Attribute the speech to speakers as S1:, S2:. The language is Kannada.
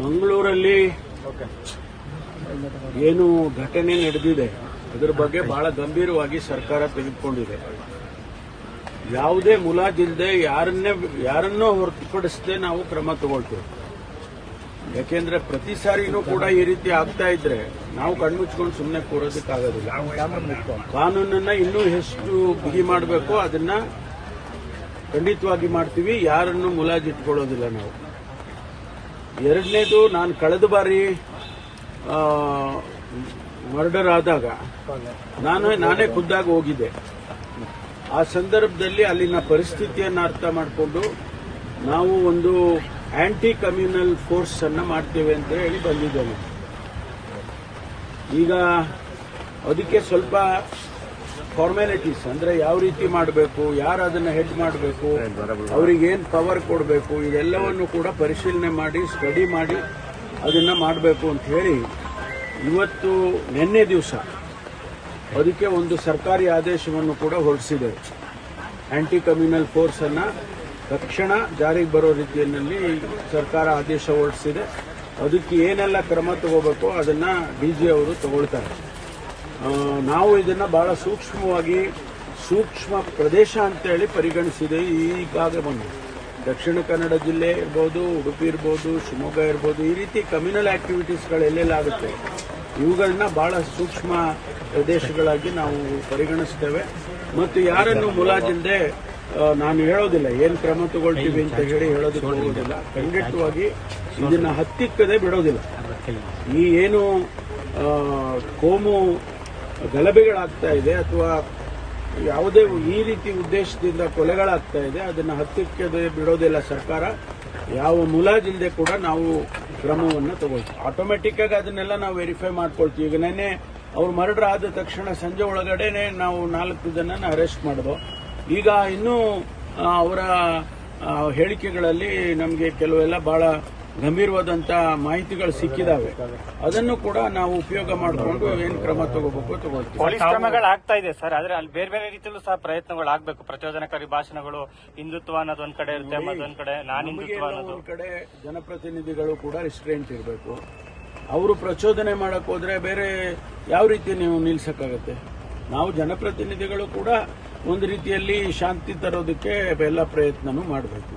S1: ಮಂಗಳೂರಲ್ಲಿ ಏನು ಘಟನೆ ನಡೆದಿದೆ ಅದರ ಬಗ್ಗೆ ಬಹಳ ಗಂಭೀರವಾಗಿ ಸರ್ಕಾರ ತೆಗೆದುಕೊಂಡಿದೆ. ಯಾವುದೇ ಮುಲಾಜಿಲ್ಲದೆ ಯಾರನ್ನೋ ಹೊರತುಪಡಿಸದೆ ನಾವು ಕ್ರಮ ತಗೊಳ್ತೇವೆ. ಯಾಕೆಂದ್ರೆ ಪ್ರತಿ ಸಾರಿನೂ ಕೂಡ ಈ ರೀತಿ ಆಗ್ತಾ ಇದ್ರೆ ನಾವು ಕಣ್ಮುಚ್ಕೊಂಡು ಸುಮ್ಮನೆ ಕೂರೋದಕ್ಕಾಗೋದಿಲ್ಲ. ಕಾನೂನನ್ನ ಇನ್ನೂ ಎಷ್ಟು ಬಿಗಿ ಮಾಡಬೇಕು ಅದನ್ನ ಖಂಡಿತವಾಗಿ ಮಾಡ್ತೀವಿ. ಯಾರನ್ನು ಮುಲಾಜಿಟ್ಕೊಳ್ಳೋದಿಲ್ಲ ನಾವು. ಎರಡನೇದು, ನಾನು ಕಳೆದ ಬಾರಿ ಮರ್ಡರ್ ಆದಾಗ ನಾನೇ ಖುದ್ದಾಗಿ ಹೋಗಿದ್ದೆ. ಆ ಸಂದರ್ಭದಲ್ಲಿ ಅಲ್ಲಿನ ಪರಿಸ್ಥಿತಿಯನ್ನು ಅರ್ಥ ಮಾಡಿಕೊಂಡು ನಾವು ಒಂದು ಆಂಟಿ ಕಮ್ಯುನಲ್ ಫೋರ್ಸ್ ಅನ್ನ ಮಾಡ್ತೇವೆ ಅಂತ ಹೇಳಿ ಬಂದಿದ್ದೇನೆ. ಈಗ ಅದಕ್ಕೆ ಸ್ವಲ್ಪ ಫಾರ್ಮ್ಯಾಲಿಟೀಸ್ ಅಂದ್ರೆ ಯಾವ ರೀತಿ ಮಾಡಬೇಕು, ಯಾರು ಅದನ್ನ ಹೆಡ್ ಮಾಡಬೇಕು, ಅವರಿಗೇನು ಪವರ್ ಕೊಡಬೇಕು, ಇದೆಲ್ಲವನ್ನು ಕೂಡ ಪರಿಶೀಲನೆ ಮಾಡಿ ಸ್ಟಡಿ ಮಾಡಿ ಅದನ್ನ ಮಾಡಬೇಕು ಅಂತ ಹೇಳಿ ಇವತ್ತು ನಿನ್ನೆ ದಿವಸ ಅದಕ್ಕೆ ಒಂದು ಸರ್ಕಾರಿ ಆದೇಶವನ್ನು ಕೂಡ ಹೊರಡಿಸಿದೆ. ಆಂಟಿ ಕಮ್ಯುನಲ್ ಫೋರ್ಸ್ ಅನ್ನ ತಕ್ಷಣ ಜಾರಿಗೆ ಬರೋ ರೀತಿಯಲ್ಲಿ ಸರ್ಕಾರ ಆದೇಶ ಹೊರಡಿಸಿದೆ. ಅದಕ್ಕೆ ಏನೆಲ್ಲ ಕ್ರಮ ತಗೋಬೇಕು ಅದನ್ನ ಡಿಜಿ ಅವರು ತಗೊಳ್ತಾರೆ. ನಾವು ಇದನ್ನ ಬಹಳ ಸೂಕ್ಷ್ಮವಾಗಿ ಸೂಕ್ಷ್ಮ ಪ್ರದೇಶ ಅಂತೇಳಿ ಪರಿಗಣಿಸಿದೆ. ಈಗಾಗಲೇ ಬಂದು ದಕ್ಷಿಣ ಕನ್ನಡ ಜಿಲ್ಲೆ ಇರ್ಬೋದು, ಉಡುಪಿ ಇರ್ಬೋದು, ಶಿವಮೊಗ್ಗ ಇರ್ಬೋದು, ಈ ರೀತಿ ಕಮ್ಯುನಲ್ ಆಕ್ಟಿವಿಟೀಸ್ಗಳು ಎಲ್ಲೆಲ್ಲ ಆಗುತ್ತೆ ಇವುಗಳನ್ನ ಬಹಳ ಸೂಕ್ಷ್ಮ ಪ್ರದೇಶಗಳಾಗಿ ನಾವು ಪರಿಗಣಿಸ್ತೇವೆ. ಮತ್ತು ಯಾರನ್ನು ಮುಲಾಜಿಲ್ಲದೆ ನಾನು ಹೇಳೋದಿಲ್ಲ ಏನು ಕ್ರಮ ತಗೊಳ್ತೀವಿ ಅಂತ ಹೇಳಿ ಹೇಳೋದಕ್ಕೆ ಹೋಗೋದಿಲ್ಲ. ಖಂಡಿತವಾಗಿ ಇದನ್ನ ಹತ್ತಿಕ್ಕದೆ ಬಿಡೋದಿಲ್ಲ. ಈ ಏನು ಕೋಮು ಗಲಭೆಗಳಾಗ್ತಾ ಇದೆ ಅಥವಾ ಯಾವುದೇ ಈ ರೀತಿ ಉದ್ದೇಶದಿಂದ ಕೊಲೆಗಳಾಗ್ತಾ ಇದೆ ಅದನ್ನ ಹತ್ತಿಕ್ಕದೆ ಬಿಡೋದಿಲ್ಲ ಸರ್ಕಾರ. ಯಾವ ಮುಲಾಜಿಲ್ಲದೆ ಕೂಡ ನಾವು ಕ್ರಮವನ್ನು ತಗೊಳ್ತೀವಿ. ಆಟೋಮೆಟಿಕ್ ಆಗಿ ಅದನ್ನೆಲ್ಲ ನಾವು ವೆರಿಫೈ ಮಾಡ್ಕೊಳ್ತೀವಿ. ಈಗ ನೆನ್ನೆ ಅವ್ರು ಮರ್ಡರ್ ಆದ ತಕ್ಷಣ ಸಂಜೆ ಒಳಗಡೆನೆ ನಾವು 4 ಜನನ ಅರೆಸ್ಟ್ ಮಾಡಿದ್ವು. ಈಗ ಇನ್ನೂ ಅವರ ಹೇಳಿಕೆಗಳಲ್ಲಿ ನಮಗೆ ಕೆಲವೆಲ್ಲ ಬಹಳ ಗಂಭೀರವಾದಂತ ಮಾಹಿತಿಗಳು ಸಿಕ್ಕಿದಾವೆ. ಅದನ್ನು ಕೂಡ ನಾವು ಉಪಯೋಗ ಮಾಡಿಕೊಂಡು ಏನು ಕ್ರಮ ತಗೋಬೇಕು ತಗೊಳ್ತೀವಿ.
S2: ಪೊಲೀಸ್ ಕ್ರಮಗಳಾಗ್ತಾ ಇದೆ ಸರ್, ಆದ್ರೆ ಅಲ್ಲಿ ಬೇರೆ ಬೇರೆ ರೀತಿಯಲ್ಲೂ ಸಹ ಪ್ರಯತ್ನಗಳಾಗಬೇಕು. ಪ್ರಚೋದನಕಾರಿ ಭಾಷಣಗಳು, ಹಿಂದುತ್ವ ಅನ್ನೋದು ಒಂದ್ ಕಡೆ ಇರುತ್ತೆ, ಮತ್ತೊಂದ್ ಕಡೆ ನಾನ್ ಹಿಂದುತ್ವ ಅನ್ನೋದು.
S1: ಒಂದ್ ಕಡೆ ಜನಪ್ರತಿನಿಧಿಗಳು ಕೂಡ ರಿಸ್ಟ್ರೆಂಟ್ ಇರಬೇಕು. ಅವರು ಪ್ರಚೋದನೆ ಮಾಡಕ್ ಹೋದ್ರೆ ಬೇರೆ ಯಾವ ರೀತಿ ನೀವು ನಿಲ್ಸಕ್ಕಾಗತ್ತೆ? ನಾವು ಜನಪ್ರತಿನಿಧಿಗಳು ಕೂಡ ಒಂದು ರೀತಿಯಲ್ಲಿ ಶಾಂತಿ ತರೋದಕ್ಕೆ ಎಲ್ಲ ಪ್ರಯತ್ನನೂ ಮಾಡಬೇಕು.